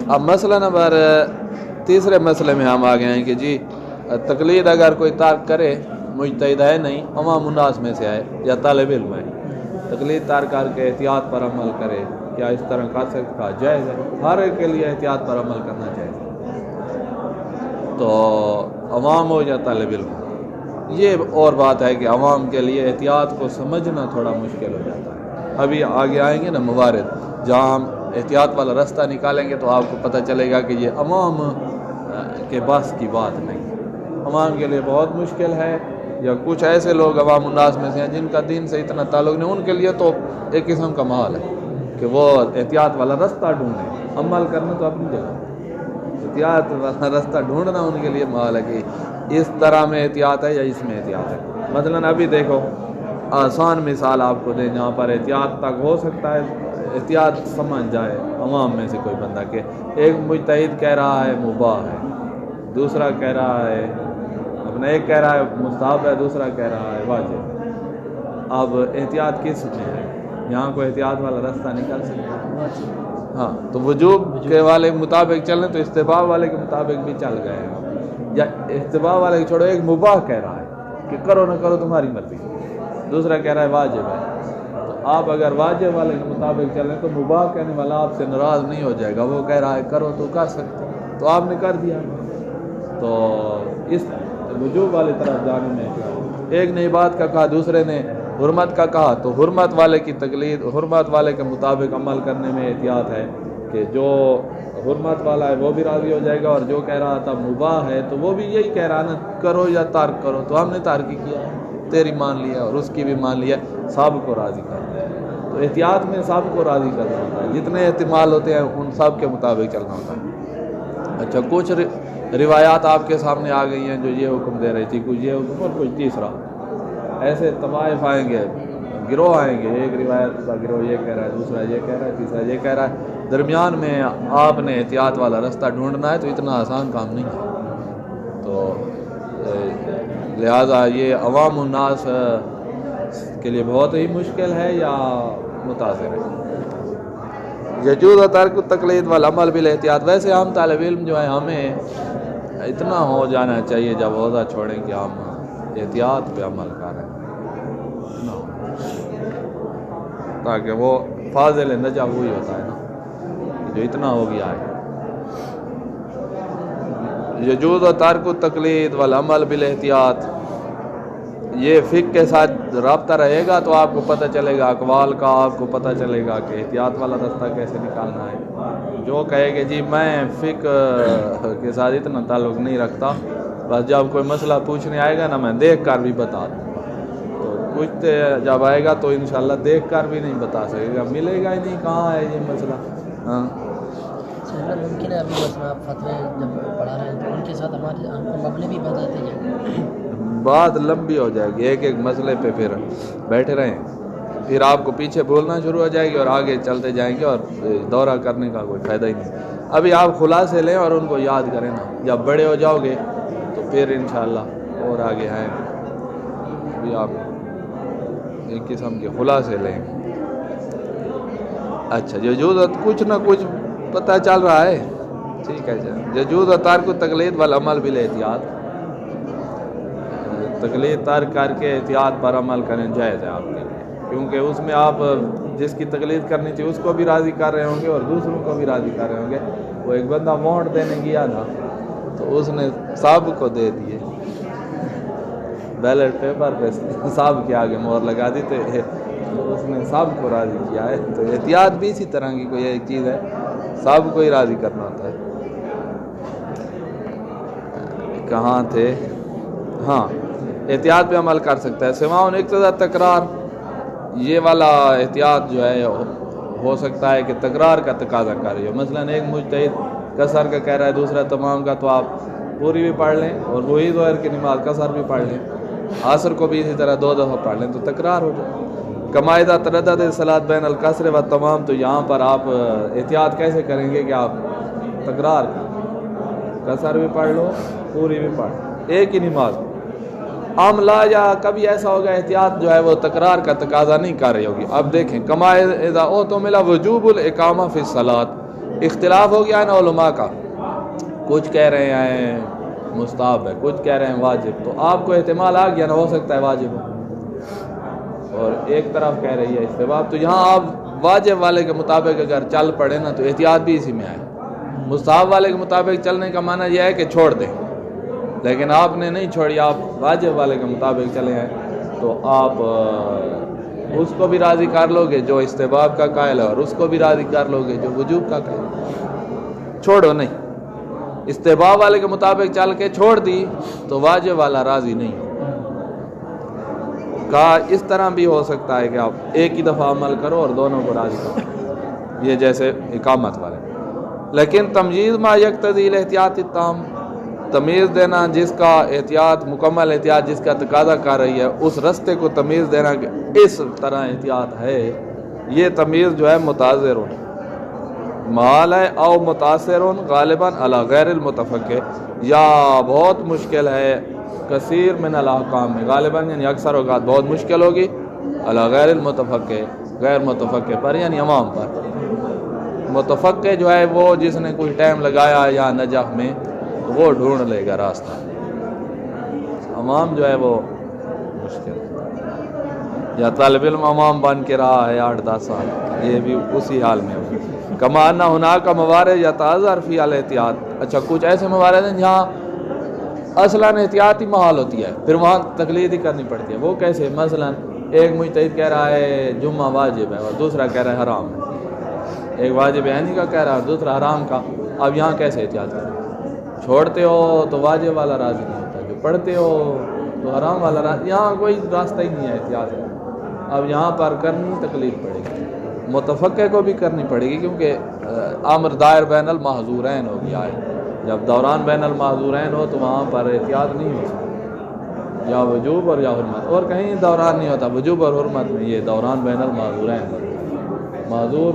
اب مسئلہ نمبر تیسرے مسئلے میں ہم آ گئے ہیں کہ جی تقلید اگر کوئی ترک کرے، مجتہد ہے نہیں، عوام الناس میں سے آئے یا طالب علم ہے، تقلید ترک کر کے احتیاط پر عمل کرے، کیا اس طرح کر سکتا؟ جائز ہے، ہر ایک کے لیے احتیاط پر عمل کرنا جائز ہے، تو عوام ہو یا طالب علم ہو۔ یہ اور بات ہے کہ عوام کے لیے احتیاط کو سمجھنا تھوڑا مشکل ہو جاتا ہے۔ ابھی آگے آئیں گے نا موارد، جہاں ہم احتیاط والا رستہ نکالیں گے تو آپ کو پتہ چلے گا کہ یہ عوام کے بس کی بات نہیں، عوام کے لیے بہت مشکل ہے، یا کچھ ایسے لوگ عوام الناس میں سے ہیں جن کا دین سے اتنا تعلق نہیں، ان کے لیے تو ایک قسم کا محال ہے کہ وہ احتیاط والا رستہ ڈھونڈیں۔ عمل کرنا تو اپنی جگہ، احتیاط والا رستہ ڈھونڈنا ان کے لیے محال ہے کہ اس طرح میں احتیاط ہے یا اس میں احتیاط ہے۔ مثلاً ابھی دیکھو، آسان مثال آپ کو دیں جہاں پر احتیاط تک ہو سکتا ہے، احتیاط سمجھ جائے عوام میں سے کوئی بندہ کہ ایک مجتہد کہہ رہا ہے مباح ہے، دوسرا کہہ رہا ہے اپنا، ایک کہہ رہا ہے مستحب ہے، دوسرا کہہ رہا ہے واجب۔ اب احتیاط کس میں ہے؟ یہاں کوئی احتیاط والا رستہ نکال سکتا ہے؟ ہاں، تو وجوب کے والے کے مطابق چلیں تو استحباب والے کے مطابق بھی چل گئے ہیں، یا استحباب والے کے چھوڑو، ایک مباح کہہ رہا ہے کہ کرو نہ کرو تمہاری مرضی، دوسرا کہہ رہا ہے واجب ہے، تو آپ اگر واجب والے کے مطابق چلیں تو مباح کہنے والا آپ سے ناراض نہیں ہو جائے گا، وہ کہہ رہا ہے کرو تو کر سکتے، تو آپ نے کر دیا، تو اس وجوب والی طرف جانے میں ایک نے بات کا کہا، دوسرے نے حرمت کا کہا، تو حرمت والے کی تقلید، حرمت والے کے مطابق عمل کرنے میں احتیاط ہے کہ جو حرمت والا ہے وہ بھی راضی ہو جائے گا، اور جو کہہ رہا تھا مباح ہے تو وہ بھی یہی کہہ رہا نا کرو یا ترک کرو، تو ہم نے ترک ہی کیا، تیری مان لیا اور اس کی بھی مان لیا، سب کو راضی کرنا ہے۔ تو احتیاط میں سب کو راضی کرنا ہوتا ہے، جتنے احتمال ہوتے ہیں ان سب کے مطابق چلنا ہوتا ہے۔ اچھا، کچھ روایات آپ کے سامنے آ گئی ہیں جو یہ حکم دے رہی تھی، کچھ یہ حکم اور کچھ تیسرا، ایسے طوائف آئیں گے، گروہ آئیں گے، ایک روایت کا گروہ یہ کہہ رہا ہے، دوسرا یہ کہہ رہا ہے، تیسرا یہ کہہ رہا ہے، درمیان میں آپ نے احتیاط والا رستہ ڈھونڈنا ہے، تو اتنا آسان کام نہیں ہے، تو لہٰذا یہ عوام الناس کے لیے بہت ہی مشکل ہے یا متاثر ہے۔ یجوز ترک التقلید والعمل بالاحتیاط، ویسے ہم طالب علم جو ہے ہمیں اتنا ہو جانا چاہیے جب عہدہ چھوڑیں کہ ہم احتیاط پہ عمل کریں، تاکہ وہ فاضل نجا وہی ہوتا ہے نا جو اتنا ہو گیا ہے۔ یجوز ترک التقلید والعمل بالاحتیاط، یہ فقہ کے ساتھ رابطہ رہے گا تو آپ کو پتہ چلے گا، اقوال کا آپ کو پتہ چلے گا کہ احتیاط والا رستہ کیسے نکالنا ہے۔ جو کہے کہ جی میں فقہ کے ساتھ اتنا تعلق نہیں رکھتا، بس جب کوئی مسئلہ پوچھنے آئے گا نا میں دیکھ کر بھی بتا دوں گا، تو پوچھتے جب آئے گا تو انشاءاللہ دیکھ کر بھی نہیں بتا سکے گا، ملے گا ہی نہیں کہاں ہے یہ مسئلہ۔ ہاں ممکن ہے ابھی مثلا آپ فتوے جب پڑھا رہے ہیں تو ان کے ساتھ ہمارے مبلغ بھی بتاتے جائیں، بات لمبی ہو جائے گی، ایک ایک مسئلے پہ پھر بیٹھے رہیں، پھر آپ کو پیچھے بولنا شروع ہو جائے گی اور آگے چلتے جائیں گے اور دورہ کرنے کا کوئی فائدہ ہی نہیں۔ ابھی آپ خلاصے لیں اور ان کو یاد کریں نا، جب بڑے ہو جاؤ گے تو پھر انشاءاللہ اور آگے آئیں گے۔ ابھی آپ ایک قسم کے خلاصے لیں۔ اچھا، یجوز کچھ نہ کچھ پتہ چل رہا ہے، ٹھیک ہے جی۔ یجوز ترک التقلید والعمل بالاحتیاط، تقلید ترک کر کے احتیاط پر عمل کریں جائز ہے آپ کے لیے، کیونکہ اس میں آپ جس کی تقلید کرنی چاہیے اس کو بھی راضی کر رہے ہوں گے اور دوسروں کو بھی راضی کر رہے ہوں گے۔ وہ ایک بندہ ووٹ دینے گیا تھا تو اس نے صاحب کو دے دیے، بیلٹ پیپر پہ صاحب کے آگے مہر لگا دی، تو اس نے صاحب کو راضی کیا ہے۔ تو احتیاط بھی اسی طرح کی کوئی ایک چیز ہے، صاحب کو ہی راضی کرنا ہوتا ہے۔ کہاں تھے؟ ہاں، احتیاط پہ عمل کر سکتا ہے، سواء اقتضا تکرار، یہ والا احتیاط جو ہے ہو سکتا ہے کہ تکرار کا تقاضا کر رہی ہو، مثلاً ایک مجتہد قصر کا کہہ رہا ہے، دوسرا تمام کا، تو آپ پوری بھی پڑھ لیں اور وہی ظہر کی نماز قصر بھی پڑھ لیں، عصر کو بھی اسی طرح 2 دفعہ پڑھ لیں تو تکرار ہو جائے۔ کما اذا تردد الصلاۃ بین القصر والتمام، تو یہاں پر آپ احتیاط کیسے کریں گے کہ آپ تکرار قصر بھی پڑھ لو پوری بھی پڑھ، ایک ہی نماز۔ عاملہ یا کبھی ایسا ہوگا احتیاط جو ہے وہ تکرار کا تقاضا نہیں کر رہی ہوگی۔ اب دیکھیں، کما اذا اعتمد وجوب الاقامہ فی الصلاۃ، اختلاف ہو گیا ہے نا علماء کا، کچھ کہہ رہے ہیں مستحب ہے، کچھ کہہ رہے ہیں واجب، تو آپ کو احتمال آ گیا نا، ہو سکتا ہے واجب ہو، اور ایک طرف کہہ رہی ہے استحباب، تو یہاں آپ واجب والے کے مطابق اگر چل پڑے نا تو احتیاط بھی اسی میں آئے۔ مستحب والے کے مطابق چلنے کا معنی یہ ہے کہ چھوڑ دیں، لیکن آپ نے نہیں چھوڑی، آپ واجب والے کے مطابق چلے ہیں، تو آپ اس کو بھی راضی کر لو گے جو استحباب کا قائل ہے، اور اس کو بھی راضی کر لو گے جو وجوب کا قائل ہے۔ چھوڑو نہیں، استحباب والے کے مطابق چل کے چھوڑ دی تو واجب والا راضی نہیں ہو۔ کہا اس طرح بھی ہو سکتا ہے کہ آپ ایک ہی دفعہ عمل کرو اور دونوں کو راضی کرو، یہ جیسے اقامت والے۔ لیکن تمجیز ما یقتضی الاحتیاط التام، تمیز دینا جس کا احتیاط، مکمل احتیاط جس کا تقاضا کر رہی ہے، اس رستے کو تمیز دینا کہ اس طرح احتیاط ہے، یہ تمیز جو ہے متاثر محال ہے، او متاثر غالباً علی غیر المتفقہ، یا بہت مشکل ہے کثیر من الاحکام میں، غالباً یعنی اکثر اوقات بہت مشکل ہوگی، علی غیر المتفقہ، غیر متفقہ پر یعنی عوام پر۔ متفقہ جو ہے وہ جس نے کوئی ٹائم لگایا یا نجف میں، وہ ڈھونڈ لے گا راستہ، عوام جو ہے وہ مشکل، یا طالب علم عوام بن کے رہا ہے 8-10 سال، یہ بھی اسی حال میں ہوگا۔ کما ان ہناک موارد یتعذر فی الاحتیاط، اچھا کچھ ایسے موارد ہیں جہاں اصلاً احتیاط ہی محال ہوتی ہے، پھر وہاں تقلید ہی کرنی پڑتی ہے۔ وہ کیسے؟ مثلاً ایک مجتہد کہہ رہا ہے جمعہ واجب ہے اور دوسرا کہہ رہا ہے حرام ہے، ایک واجب عینی کا کہہ رہا ہے اور دوسرا حرام کا، اب یہاں کیسے احتیاط کریں؟ چھوڑتے ہو تو واجب والا راضی نہیں ہوتا، جو پڑھتے ہو تو حرام والا راضی، یہاں کوئی راستہ ہی نہیں ہے احتیاط ہے۔ اب یہاں پر کرنی تکلیف پڑے گی، متفقہ کو بھی کرنی پڑے گی، کیونکہ امر دائر بین المحظورین ہو گیا ہے، جب دوران بین المحظورین ہو تو وہاں پر احتیاط نہیں ہو سکتی، یا وجوب اور یا حرمت، اور کہیں دوران نہیں ہوتا، وجوب اور حرمت میں یہ دوران بین المحظورین، معذور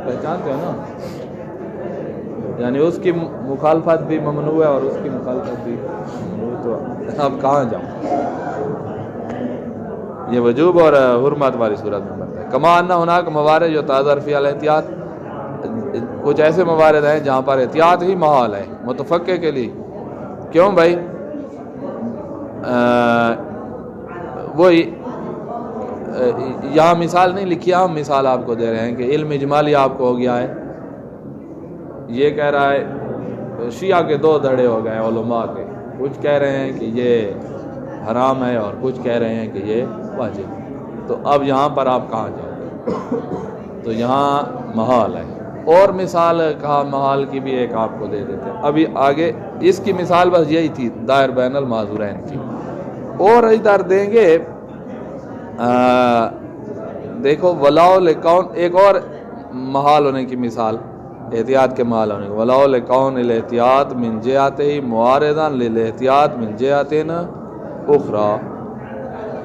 پہچانتے ہو نا، یعنی اس کی مخالفت بھی ممنوع ہے اور اس کی مخالفت بھی ممنوع، تو اب کہاں جاؤں؟ یہ وجوب اور حرمت والی صورت میں بنتا ہے۔ کما ان ہناک موارد جو تعذر فی الاحتیاط، کچھ ایسے موارد ہیں جہاں پر احتیاط ہی محال ہے متفقہ کے لیے۔ کیوں بھائی؟ وہی یہاں مثال نہیں لکھی، ہم مثال آپ کو دے رہے ہیں کہ علم اجمالی آپ کو ہو گیا ہے، یہ کہہ رہا ہے شیعہ کے 2 دھڑے ہو گئے علماء کے، کچھ کہہ رہے ہیں کہ یہ حرام ہے اور کچھ کہہ رہے ہیں کہ یہ واجب ہے، تو اب یہاں پر آپ کہاں جاؤ گے؟ تو یہاں محال ہے۔ اور مثال کہا محال کی بھی ایک آپ کو دے دیتے ہیں، ابھی آگے اس کی مثال بس یہی تھی دائر بین المعذورین کی، اور ادھر دیں گے دیکھو ولاء لکون، ایک اور محال ہونے کی مثال، احتیاط کے محال ہونے کی، ولاء لکون الاحتیاط من جہتہ معارضا للاحتیاط من جہت اخری،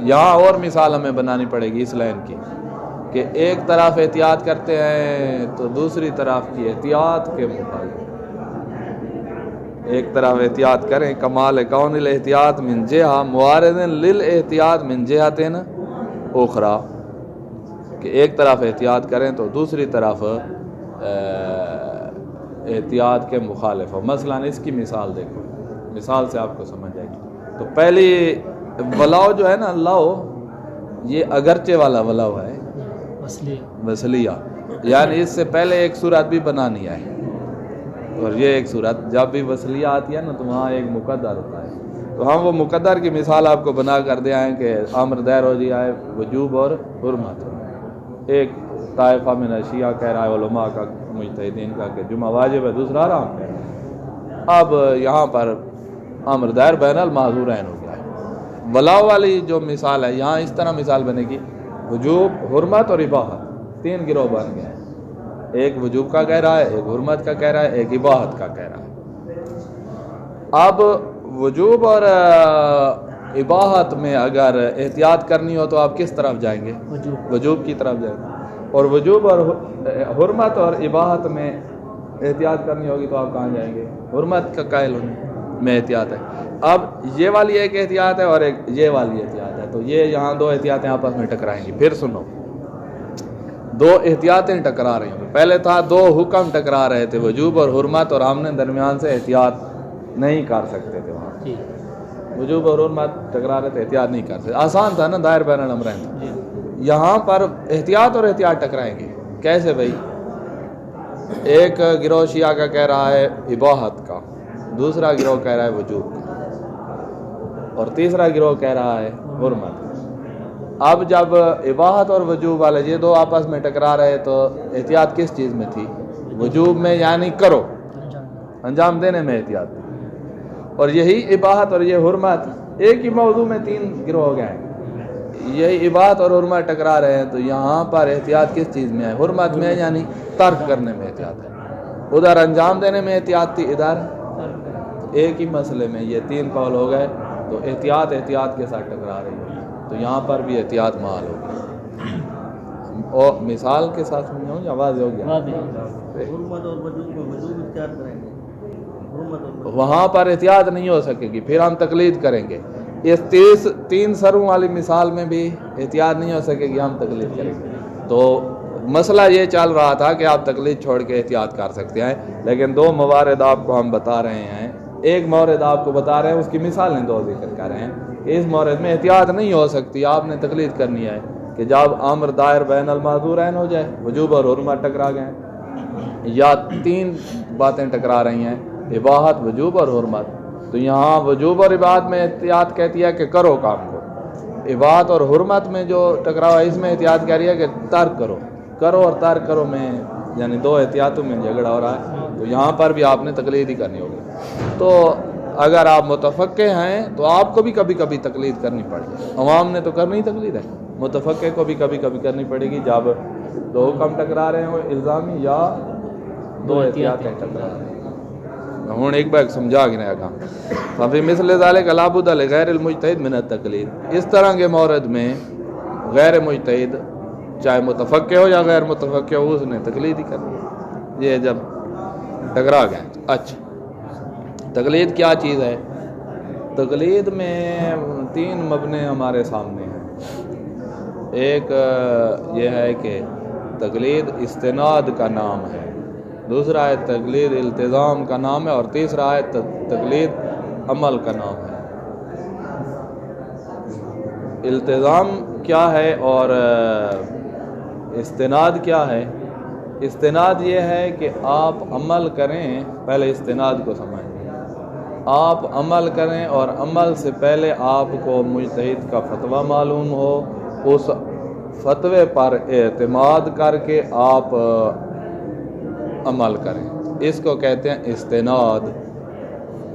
یہاں اور مثال ہمیں بنانی پڑے گی اس لائن کی کہ ایک طرف احتیاط کرتے ہیں تو دوسری طرف کی احتیاط کے مخالف، ایک طرف احتیاط کریں، کمال کون الاحتیاط من جہہ معارض للاحتیاط من جہت اخری، کہ ایک طرف احتیاط کریں تو دوسری طرف احتیاط کے مخالف ہو۔ مثلا اس کی مثال دیکھو، مثال سے آپ کو سمجھ جائے گی۔ تو پہلی ولاؤ جو ہے نا، لاؤ یہ اگرچہ والا ولاؤ ہے، وصلیہ، یعنی اس سے پہلے ایک صورت بھی بنانی ہے، اور یہ ایک صورت جب بھی وصلیہ آتی ہے نا تو وہاں ایک مقدر ہوتا ہے، تو ہم وہ مقدر کی مثال آپ کو بنا کر دے آئیں کہ امر دائر ہو جائے ہے وجوب اور حرمت۔ ایک طائفہ من شیعہ کہہ رہا ہے علماء کا، مجتہدین کا، کہ جمعہ واجب ہے، دوسرا حرام ہے، اب یہاں پر امر دائر بین المحظورین ہو گیا ہے۔ ولاء والی جو مثال ہے یہاں اس طرح مثال بنے گی، وجوب، حرمت اور اباحت، 3 گروہ بن گئے ہیں، ایک وجوب کا کہہ رہا ہے، ایک حرمت کا کہہ رہا ہے، ایک اباحت کا کہہ رہا ہے۔ اب وجوب اور اباحت میں اگر احتیاط کرنی ہو تو آپ کس طرف جائیں گے؟ وجوب کی طرف جائیں گے، اور وجوب اور حرمت اور اباحت میں احتیاط کرنی ہوگی تو آپ کہاں جائیں گے؟ حرمت کا قائل ہونے میں احتیاط ہے۔ اب یہ والی ایک احتیاط ہے اور ایک یہ والی احتیاط ہے، تو یہ یہاں 2 احتیاطیں آپس میں ٹکرائیں گی۔ پھر سنو، دو احتیاطیں ٹکرا رہی ہیں. پہلے تھا دو حکم ٹکرا رہے تھے، وجوب اور حرمت، اور ہم نے درمیان سے احتیاط نہیں کر سکتے تھے. وہاں جی وجوب اور حرمت ٹکرا رہے تھے، احتیاط نہیں کر سکتے. آسان تھا نا، دائر بین الامرین تھا. جی یہاں پر احتیاط اور احتیاط ٹکرائیں گے. کیسے بھائی؟ ایک گروہ شیعہ کا کہہ رہا ہے اباحت کا، دوسرا گروہ کہہ رہا ہے وجوب کا، اور تیسرا گروہ کہہ رہا ہے حرمت. اب جب اباحت اور وجوب والے یہ دو آپس میں ٹکرا رہے تو احتیاط کس چیز میں تھی؟ وجوب میں، یعنی کرو، انجام دینے میں احتیاط تھی. اور یہی اباحت اور یہ حرمت ایک ہی موضوع میں تین گروہ ہو گئے ہیں. یہی اباحت اور حرمت ٹکرا رہے ہیں تو یہاں پر احتیاط کس چیز میں ہے؟ حرمت میں، یعنی ترک کرنے میں احتیاط ہے. ادھر انجام دینے میں احتیاط تھی، ادھر ایک ہی مسئلے میں یہ تین قول ہو گئے تو احتیاط کے ساتھ ٹکرا رہی ہے. تو یہاں پر بھی احتیاط محال ہوگی. اور مثال کے ساتھ سمجھاؤں یا واضح ہو گیا؟ وہاں پر احتیاط نہیں ہو سکے گی، پھر ہم تقلید کریں گے. اس تین سروں والی مثال میں بھی احتیاط نہیں ہو سکے گی، ہم تقلید کریں گے. تو مسئلہ یہ چل رہا تھا کہ آپ تقلید چھوڑ کے احتیاط کر سکتے ہیں، لیکن دو موارد آپ کو ہم بتا رہے ہیں. ایک مورد آپ کو بتا رہے ہیں، اس کی مثالیں دو ذکر کر رہے ہیں کہ اس مورد میں احتیاط نہیں ہو سکتی، آپ نے تقلید کرنی ہے کہ جب امر دائر بین المحظورین ہو جائے، وجوب اور حرمت ٹکرا گئے یا تین باتیں ٹکرا رہی ہیں، اباحت، وجوب اور حرمت. تو یہاں وجوب اور اباحت میں احتیاط کہتی ہے کہ کرو کام کو. اباحت اور حرمت میں جو ٹکراوا ہے اس میں احتیاط کہہ رہی ہے کہ ترک کرو اور ترک کرو میں، یعنی دو احتیاطوں میں جھگڑا ہو رہا ہے. تو یہاں پر بھی آپ نے تقلید ہی کرنی ہوگی. تو اگر آپ متفقہ ہیں تو آپ کو بھی کبھی کبھی تقلید کرنی پڑے گی. عوام نے تو کرنی ہی تقلید ہے، متفقہ کو بھی کبھی کبھی کرنی پڑے گی جب دو حکم ٹکرا رہے ہوں الزامی یا دو احتیاطیں ٹکرا رہے ہیں. ہوں ایک بار سمجھا گیا کام. ففی مثل ذالک لا بد لغیر المجتہد من التقلید. اس طرح کے مورد میں غیر مجتہد چاہے متفقہ ہو یا غیر متفقہ ہو اس نے تقلید ہی کرنی. یہ جب ٹکرا گئے. اچھا تقلید کیا چیز ہے؟ تقلید میں تین مبنے ہمارے سامنے ہیں. ایک یہ ہے کہ تقلید استناد کا نام ہے، دوسرا ہے تقلید التزام کا نام ہے، اور تیسرا ہے تقلید عمل کا نام ہے. التزام کیا ہے اور استناد کیا ہے؟ استناد یہ ہے کہ آپ عمل کریں، پہلے استناد کو سمجھیں. آپ عمل کریں اور عمل سے پہلے آپ کو مجتہد کا فتویٰ معلوم ہو، اس فتوے پر اعتماد کر کے آپ عمل کریں. اس کو کہتے ہیں استناد.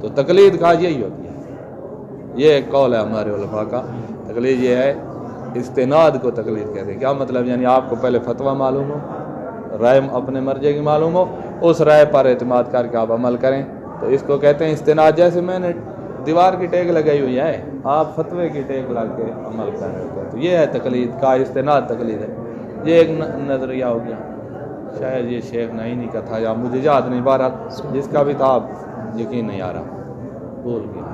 تو تقلید کا یہی ہوتی ہے. یہ ایک قول ہے ہمارے علماء کا. تقلید یہ ہے، استناد کو تقلید کہتے ہیں. کیا مطلب؟ یعنی آپ کو پہلے فتویٰ معلوم ہو، رائے اپنے مرجع کی معلوم ہو، اس رائے پر اعتماد کر کے آپ عمل کریں، تو اس کو کہتے ہیں استناد. جیسے میں نے دیوار کی ٹیک لگائی ہوئی ہے، آپ فتوے کی ٹیک لگ کے عمل کر رہے ہوتے ہیں، تو یہ ہے تقلید کا استناد. تقلید ہے. یہ ایک نظریہ ہو گیا، شاید یہ شیخ نعینی کا تھا یا مجھے یاد نہیں، بہرحال جس کا بھی تھا اب یقین نہیں آ رہا، بھول گیا.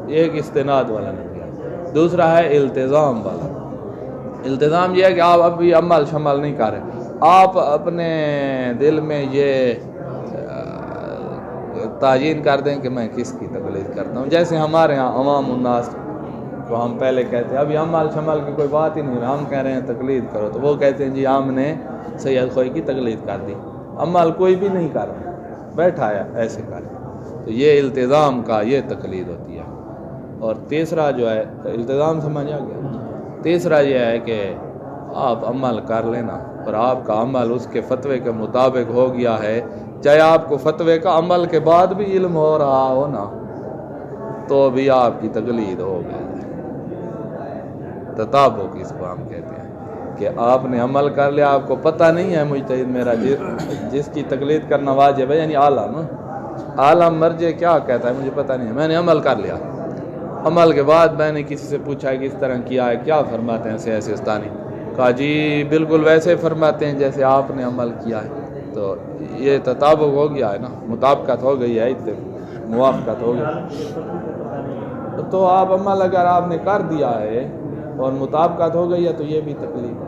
یہ ایک استناد والا نظریہ. دوسرا ہے التزام والا. التزام یہ ہے کہ آپ ابھی عمل شمل نہیں کر رہے، آپ اپنے دل میں یہ تعیین کر دیں کہ میں کس کی تقلید کرتا ہوں. جیسے ہمارے ہاں عوام الناس کو ہم پہلے کہتے ہیں ابھی عمل شمل کی کوئی بات ہی نہیں، ہم کہہ رہے ہیں تقلید کرو، تو وہ کہتے ہیں جی ہم نے سید خوئی کی تقلید کر دی. عمل کوئی بھی نہیں کر رہا، بیٹھا ہے ایسے کر. تو یہ التزام کا یہ تقلید ہوتی ہے. اور تیسرا جو ہے التزام سمجھا گیا. تیسرا یہ ہے کہ آپ عمل کر لینا اور آپ کا عمل اس کے فتوے کے مطابق ہو گیا ہے، چاہے آپ کو فتوے کا عمل کے بعد بھی علم ہو رہا ہو نا، تو بھی آپ کی تقلید ہو گئی ہے. تطابق اس کو ہم کہتے ہیں کہ آپ نے عمل کر لیا، آپ کو پتہ نہیں ہے مجتہد میرا جس کی تقلید کرنا واجب ہے، یعنی عالم مرجع کیا کہتا ہے مجھے پتہ نہیں ہے، میں نے عمل کر لیا. عمل کے بعد میں نے کسی سے پوچھا کس طرح کیا ہے، کیا فرماتے ہیں سیاستانی؟ کہا جی بالکل ویسے فرماتے ہیں جیسے آپ نے عمل کیا ہے. تو یہ تطابق ہو گیا ہے نا، مطابقت ہو گئی ہے، موافقت ہو گئی. تو آپ عمل اگر آپ نے کر دیا ہے اور مطابقت ہو گئی ہے تو یہ بھی تقلید ہے.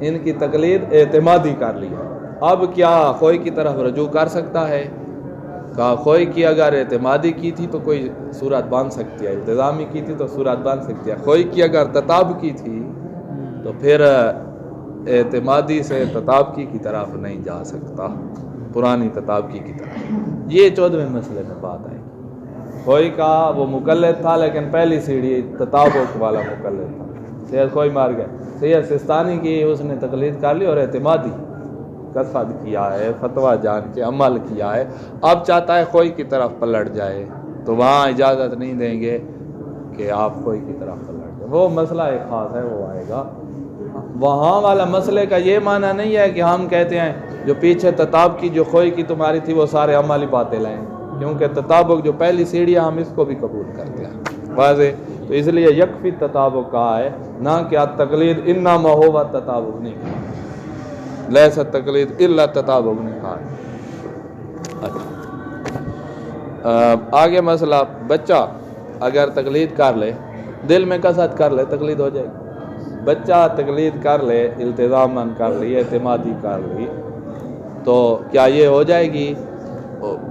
ان کی تقلید اعتمادی کر لی ہے. اب کیا خوئی کی طرف رجوع کر سکتا ہے؟ کہا خوئی کی اگر اعتمادی کی تھی تو کوئی صورت باندھ سکتی ہے، التزامی کی تھی تو صورت باندھ سکتی ہے. خوئی کی اگر تطاب کی تھی تو پھر اعتمادی سے تطابقی کی طرف نہیں جا سکتا، پرانی تطابقی کی طرف. یہ 14ویں مسئلے میں بات آئی. خوئی کا وہ مقلد تھا لیکن پہلی سیڑھی تطابق والا مقلد تھا. سید خوئی مار گئے، سید سستانی کی اس نے تقلید کر لی اور اعتمادی قصد کیا ہے، فتویٰ جان کے عمل کیا ہے. اب چاہتا ہے خوئی کی طرف پلٹ جائے تو وہاں اجازت نہیں دیں گے کہ آپ خوئی کی طرف پلٹ جائیں. وہ مسئلہ ایک خاص ہے، وہ آئے گا. وہاں والا مسئلے کا یہ معنی نہیں ہے کہ ہم کہتے ہیں جو پیچھے تطابق کی جو خوئی کی تمہاری تھی وہ سارے عملی باتیں لائیں، کیونکہ تطابق جو پہلی سیڑھی ہے ہم اس کو بھی قبول کرتے ہیں. واضح؟ تو اس لیے یکفی تطابق کہا ہے، نہ کہ تقلید انما ہوا تطابق نہیں کہا، لیس تقلید الا تطابق نہیں کہا. اچھا آگے مسئلہ، بچہ اگر تقلید کر لے، دل میں قصد کر لے، تقلید ہو جائے گی. بچہ تقلید کر لے، التزاماً کر لی، اعتمادی کر لی، تو کیا یہ ہو جائے گی؟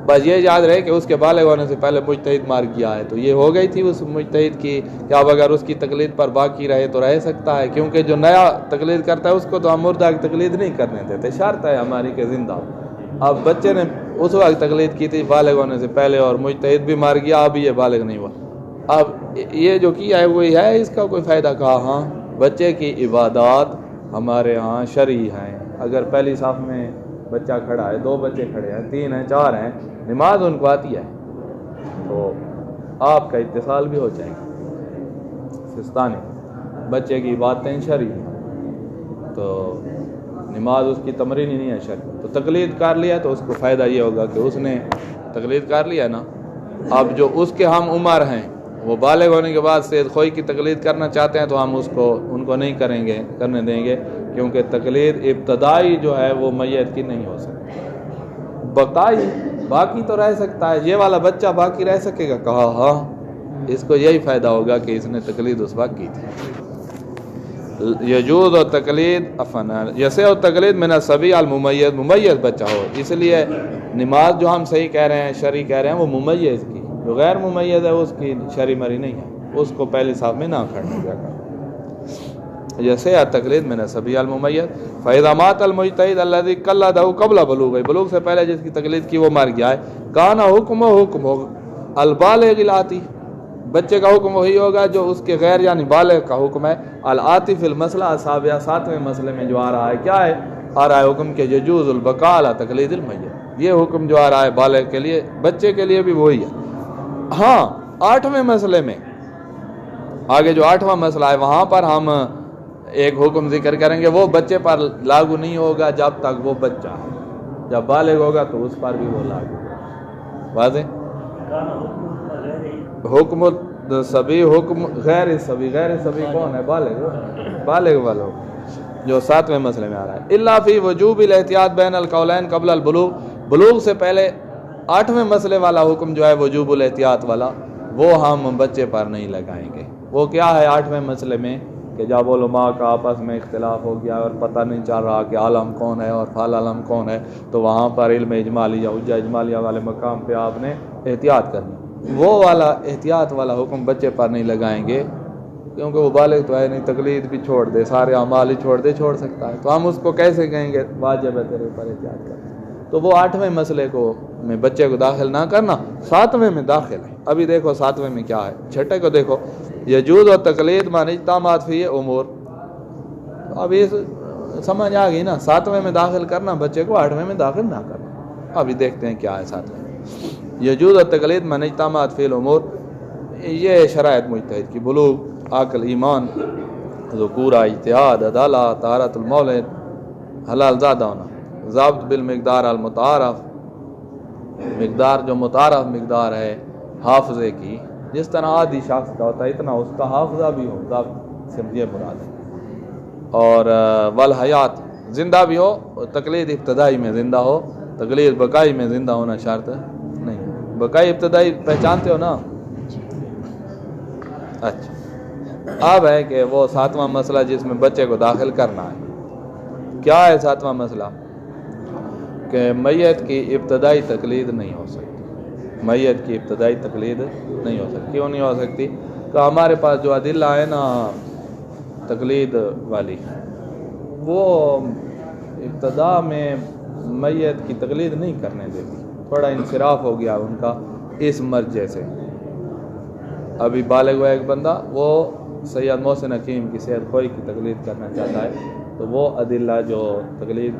بس یہ یاد رہے کہ اس کے بالغ ہونے سے پہلے مجتہد مار کیا ہے تو یہ ہو گئی تھی اس مجتہد کی، کہ اب اگر اس کی تقلید پر باقی رہے تو رہ سکتا ہے، کیونکہ جو نیا تقلید کرتا ہے اس کو تو ہم مردہ کی تقلید نہیں کرنے دیتے، شرط ہے ہماری کہ زندہ. اب بچے نے اس وقت تقلید کی تھی بالغ ہونے سے پہلے اور مجتہد بھی مار گیا، اب یہ بالغ نہیں ہوا. اب یہ جو کیا ہے وہی ہے، اس کا کوئی فائدہ کہا؟ ہاں بچے کی عبادات ہمارے ہاں شرعی ہیں. اگر پہلی صف میں بچہ کھڑا ہے، 2 بچے کھڑے ہیں، 3 ہیں، 4 ہیں، نماز ان کو آتی ہے تو آپ کا اتصال بھی ہو جائے گا. سستانی بچے کی باتیں شرعی ہیں تو نماز اس کی تمرین ہی نہیں ہے شرعی. تو تقلید کر لیا تو اس کو فائدہ یہ ہوگا کہ اس نے تقلید کر لیا نا. اب جو اس کے ہم عمر ہیں وہ بالغ ہونے کے بعد سید خوئی کی تقلید کرنا چاہتے ہیں تو ہم ان کو نہیں کرنے دیں گے، کیونکہ تقلید ابتدائی جو ہے وہ میت کی نہیں ہو سکتی. بقائی باقی تو رہ سکتا ہے، یہ والا بچہ باقی رہ سکے گا؟ کہا ہاں، اس کو یہی فائدہ ہوگا کہ اس نے تقلید اس وقت کی تھی. یجوز و تقلید یسے و تقلید من الصبی الممیز، ممیز بچہ ہو. اس لیے نماز جو ہم صحیح کہہ رہے ہیں، شرعی کہہ رہے ہیں، وہ ممیز کی. جو غیر ممیز ہے اس کی شرعی مری نہیں ہے، اس کو پہلی صف میں نہ کھڑنا جائے. جیسے تقلید من الصبی الممیز. فاذا مات المجتہد الذی قلدہ قبل بلوغ، بلوغ سے پہلے جس کی تقلید کی وہ مر گیا ہے، کان حکم البالغ الآتی، بچے کا حکم وہی ہوگا جو اس کے غیر یعنی بالغ کا حکم ہے. الآتی فی المسئلہ السابع، 7ویں مسئلے میں جو آ رہا ہے، کیا ہے؟ آ رہا ہے حکم کہ یجوز البقاء علی تقلید المیت. یہ حکم جو آ رہا ہے بالغ کے لیے، بچے کے لیے بھی وہی ہے. ہاں 8ویں مسئلے میں آگے جو 8واں مسئلہ ہے وہاں پر ہم ایک حکم ذکر کریں گے، وہ بچے پر لاگو نہیں ہوگا جب تک وہ بچہ ہے. جب بالغ ہوگا تو اس پر بھی وہ لاگو ہوگا. واضح؟ حکم الصبی، حکم غیر صبی. غیر صبی کون ہے؟ بالغ والا جو 7ویں مسئلے میں آ رہا ہے. الا فی وجوب الاحتیاط بین القولین قبل البلوغ، بلوغ سے پہلے 8ویں مسئلے والا حکم جو ہے وجوب الاحتیاط والا، وہ ہم بچے پر نہیں لگائیں گے. وہ کیا ہے 8ویں مسئلے میں؟ کہ جب علماء کا آپس میں اختلاف ہو گیا اور پتہ نہیں چل رہا کہ عالم کون ہے اور فال عالم کون ہے، تو وہاں پر علم اجمالی یا حجہ اجمالیہ والے مقام پہ آپ نے احتیاط کرنی. وہ والا احتیاط والا حکم بچے پر نہیں لگائیں گے، کیونکہ وہ بالغ تو ہے نہیں، تقلید بھی چھوڑ دے، سارے اعمال ہی چھوڑ سکتا ہے، تو ہم اس کو کیسے کہیں گے واجب ہے تیرے پر احتیاط کرنا. تو وہ 8ویں مسئلے کو میں بچے کو داخل نہ کرنا، 7ویں میں داخل ہے. ابھی دیکھو 7ویں میں کیا ہے، 6 کو دیکھو، یجوز و تقلید من اجتماعت فی امور. اب یہ سمجھ آ گئی نا، 7ویں میں داخل کرنا بچے کو، 8ویں میں داخل نہ کرنا. ابھی دیکھتے ہیں کیا ہے 7ویں. یجوز و تقلید من اجتماعت فی الامور، یہ شرائط مجتہد کی: بلوغ، عقل، ایمان، ذکورہ، اجتہاد، عدالت، طہارت المولد، حلال زادہ ہونا، ضابط بالمقدار المتعارف، مقدار جو متعارف مقدار ہے حافظے کی، جس طرح عادی شخص کا ہوتا ہے اتنا اس کا حافظہ بھی ہو، ضابط سے یہ مراد ہے. اور والحیات، زندہ بھی ہو، تقلید ابتدائی میں زندہ ہو، تقلید بقائی میں زندہ ہونا شرط نہیں. بقائی ابتدائی پہچانتے ہو نا؟ اچھا اب ہے کہ وہ 7واں مسئلہ جس میں بچے کو داخل کرنا ہے. کیا ہے ساتواں مسئلہ کہ میت کی ابتدائی تقلید نہیں ہو سکتی. میت کی ابتدائی تقلید نہیں ہو سکتی. کیوں نہیں ہو سکتی؟ کہ ہمارے پاس جو ادلہ ہے نا تقلید والی، وہ ابتدا میں میت کی تقلید نہیں کرنے دیتی. تھوڑا انصراف ہو گیا ان کا اس مرجے سے. ابھی بالغ ہوا ایک بندہ، وہ سید محسن حکیم کی سید خوئی کی تقلید کرنا چاہتا ہے، تو وہ ادلہ جو تقلید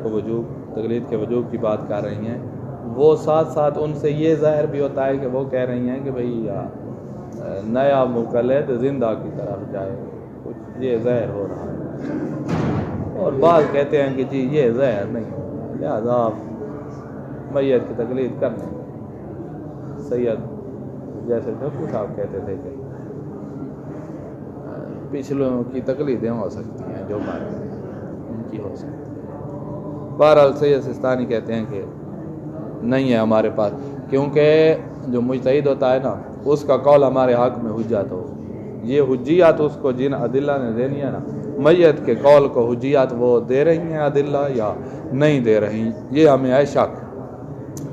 کے وجوب کی بات کر رہی ہیں، وہ ساتھ ساتھ ان سے یہ ظاہر بھی ہوتا ہے کہ وہ کہہ رہی ہیں کہ بھئی نیا مقلد زندہ کی طرف جائے، کچھ یہ ظاہر ہو رہا ہے. اور بعض کہتے ہیں کہ جی یہ ظاہر نہیں ہو رہا، لہذا آپ میت کی تقلید کرنے. سید جیسے ڈھکو صاحب کہتے تھے کہ پچھلوں کی تقلیدیں ہو سکتی ہیں، جو بات ان کی ہو سکتی ہے. بہرحال سید سستانی کہتے ہیں کہ نہیں ہے ہمارے پاس، کیونکہ جو مجتہد ہوتا ہے نا اس کا قول ہمارے حق میں حجت ہو. یہ حجیات اس کو جن ادلہ نے دینی ہے نا، میت کے قول کو حجیات وہ دے رہی ہیں ادلہ یا نہیں دے رہی، یہ ہمیں ہے شک.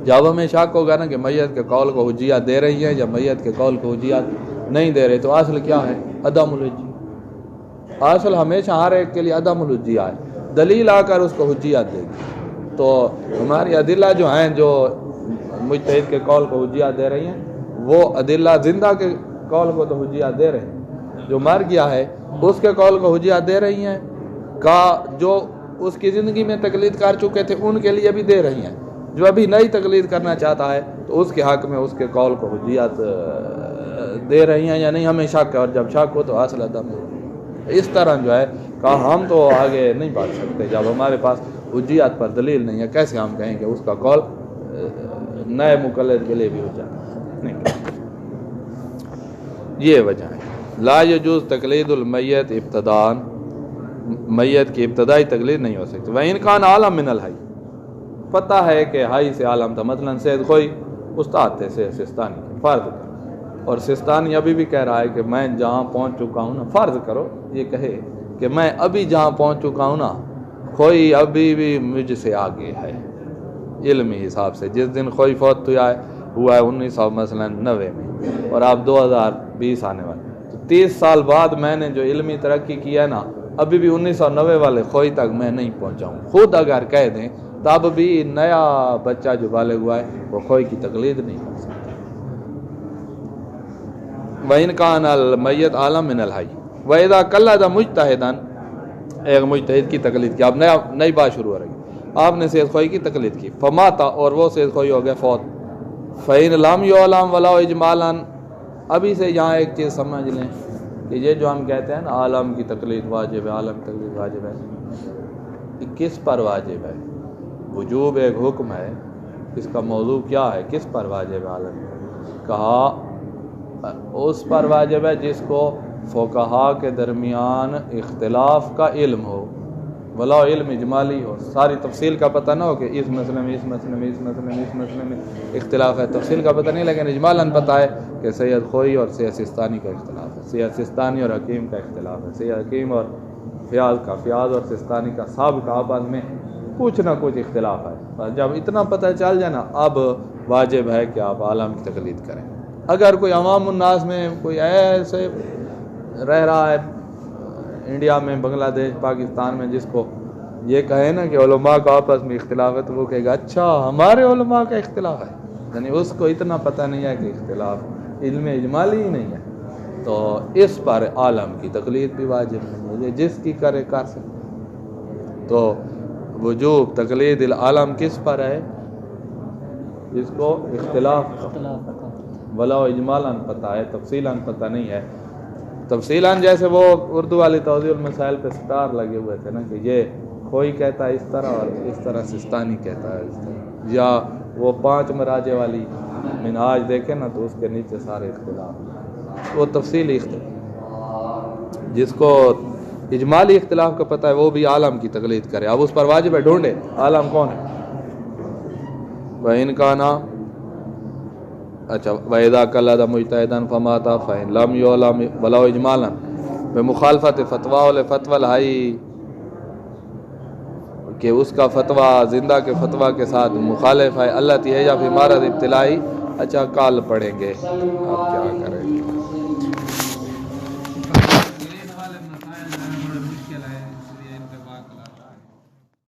جب ہمیں شک ہوگا نا کہ میت کے قول کو حجیات دے رہی ہیں یا میت کے قول کو حجیات نہیں دے رہے، تو اصل کیا ہے؟ عدم الحجیہ. اصل ہمیشہ ہر ایک کے لیے عدم الحجیہ ہے، دلیل آ کر اس کو حجیات دے گی. تو ہماری ادلہ جو ہیں جو مجتہد کے قول کو حجیات دے رہی ہیں، وہ ادلہ زندہ کے قول کو تو حجیات دے رہے ہیں، جو مر گیا ہے اس کے قول کو حجیات دے رہی ہیں، کا جو اس کی زندگی میں تقلید کر چکے تھے ان کے لیے بھی دے رہی ہیں. جو ابھی نئی تقلید کرنا چاہتا ہے تو اس کے حق میں اس کے قول کو حجیات دے رہی ہیں یا نہیں، ہمیں شک ہے. اور جب شک ہو تو اصل عدم. اس طرح جو ہے کہ ہم تو آگے نہیں بڑھ سکتے جب ہمارے پاس حجیات پر دلیل نہیں ہے. کیسے ہم کہیں کہ اس کا قول نئے مقلد کے لیے بھی حجت نہیں؟ یہ وجہ ہے. لا یجوز تقلید المیت ابتدان، میت کی ابتدائی تقلید نہیں ہو سکتی. وَإِنْ كَانَ عَالَمْ مِنَ الْحَيِّ، پتہ ہے کہ ہائی سے عالم تھا. مثلا سید خوئی استاد تھے سید سستانی کے، فرض کرو. اور سستانی ابھی بھی کہہ رہا ہے کہ میں جہاں پہنچ چکا ہوں نا، فرض کرو یہ کہے کہ میں ابھی جہاں پہنچ چکا ہوں نا، خوئی ابھی بھی مجھ سے آگے ہے علمی حساب سے. جس دن خوئی فوت ہوا ہے 1990 میں، اور آپ 2020 آنے والے، تو 30 سال بعد میں نے جو علمی ترقی کی ہے نا، ابھی بھی 1990 والے خوئی تک میں نہیں پہنچا ہوں. خود اگر کہہ دیں تب بھی نیا بچہ جو بالغ ہوا ہے وہ خوئی کی تقلید نہیں کر سکتا. وَإِنْ كَانَ الْمَيِّتُ عَالَمٌ مِنَ الْحَيِّ وَإِذَا قَلَّدَ مُجْتَهِدًا، ایک مجتہد کی تقلید کی. اب نئی بات شروع ہو رہی ہے. آپ نے سید خوئی کی تقلید کی، فماتا، اور وہ سید خوئی ہو گئے فوت. فَإِنْ لَمْ يُعْلَمْ وَلَوْ إِجْمَالًا، ابھی سے یہاں ایک چیز سمجھ لیں کہ یہ جو ہم کہتے ہیں نا عالم کی تقلید واجب ہے، عالم کی تقلید واجب ہے، یہ کس پر واجب ہے؟ وجوب ایک حکم ہے، اس کا موضوع کیا ہے؟ کس پر واجب ہے عالم؟ کہا اس پر واجب ہے جس کو فقہا کے درمیان اختلاف کا علم ہو، ولا علم اجمالی ہو، ساری تفصیل کا پتہ نہ ہو کہ اس مسئلے میں اس مسئلے میں اختلاف ہے، تفصیل کا پتہ نہیں، لیکن اجمالاً پتہ ہے کہ سید خوئی اور سید سستانی کا اختلاف ہے، سید سستانی اور حکیم کا اختلاف ہے، سید حکیم اور فیاض اور سستانی کا سابقہ آپس میں کچھ نہ کچھ اختلاف ہے. جب اتنا پتہ چل جائے نا، اب واجب ہے کہ آپ عالم کی تقلید کریں. اگر کوئی عوام الناس میں کوئی ایسے رہ رہا ہے انڈیا میں، بنگلہ دیش، پاکستان میں، جس کو یہ کہے نا کہ علماء کا آپس میں اختلاف ہے، تو وہ کہے گا اچھا ہمارے علماء کا اختلاف ہے. یعنی اس کو اتنا پتہ نہیں ہے کہ اختلاف علم اجمالی ہی نہیں ہے. تو اس پر عالم کی تقلید بھی واجب نہیں ہے، یہ جس کی کرے کر سکے. تو وجوب تقلید العالم کس پر ہے؟ جس کو اختلاف ولا اجمالاً پتہ ہے، تفصیلاً پتہ نہیں ہے. تفصیلاً جیسے وہ اردو والی توضیح المسائل پہ سٹار لگے ہوئے تھے نا کہ یہ کوئی کہتا ہے اس طرح اور اس طرح سستانی کہتا ہے اس طرح، یا وہ 5 مراجع والی منہاج دیکھیں نا تو اس کے نیچے سارے اختلاف، وہ تفصیلی اختلاف. جس کو اجمالی اختلاف کا پتہ ہے وہ بھی عالم کی تقلید کرے. اب اس پر واجب ہے ڈھونڈے عالم کون ہے. وَإِنْ كَانَ، اچھا وَإِذَا قَلَّدَ مُجْتَهِدًا فَمَاتَ فَإِنْ لَمْ يُعْلَمْ وَلَوْ إِجْمَالًا بِمُخَالَفَةِ فَتْوَىٰ لِفَتْوَى الْحَيِّ، کہ اس کا فتویٰ زندہ کے فتویٰ کے ساتھ مخالف ہے، اللہ تی ہے یا پھر مرض ابتلائی، اچھا کال پڑھیں گے، آپ کیا کریں؟